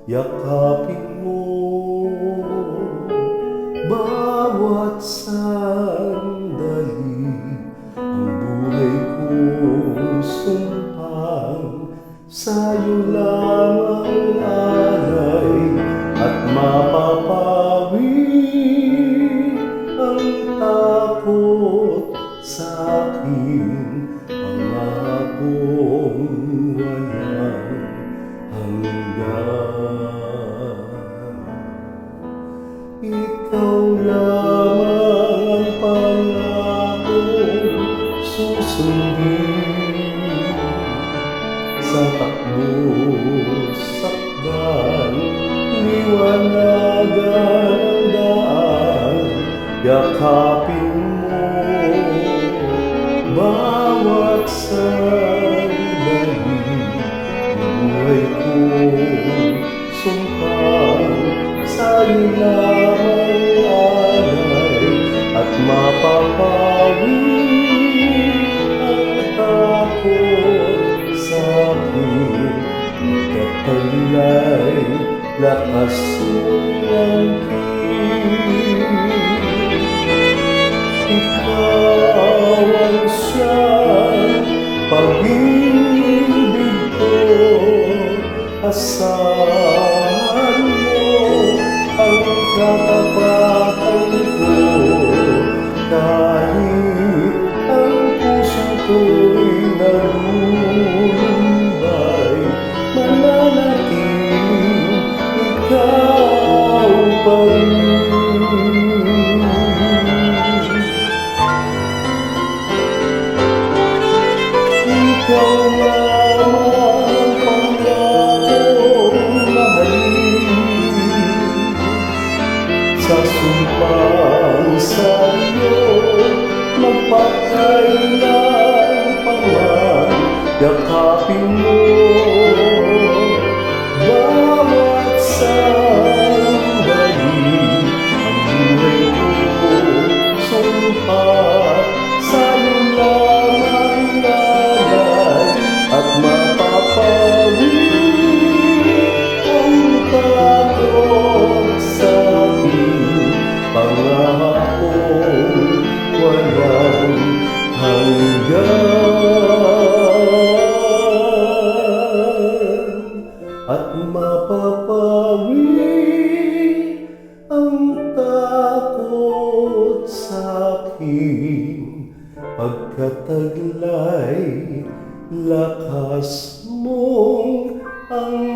yakapin mo. Bawat sandali ang buhay kong sumpang sa'yo lamang alay at mapapawi ang takot sa'king pangakong walang hanggan. Ikaw lamang ang pangakong susundin sa takbo sakdal, liwanagan ang daan, yakapin mo. Bawat sandali buhay kong sumpang sa'yo lamang alay at mapapawi ang takot sa'kin. Nagkataglay lakas ng ikaw ang siyang pag-ibig ko. Asahan mo ang katapatan ko, kahit ang puso ko'y nalulunday, mananatiling ikaw pa rin. Ikaw lamang pangakong mahalin, sa sumpang sa'yo magpakailan pa man, yakapin mo. Bawat sandali ang buhay ko sumpa sa'yo lamang alay at mapapawi ang takot sa'king pangakong walang hanggan, at mapapawi ang takot sa'king pagkataglay lakas mong ang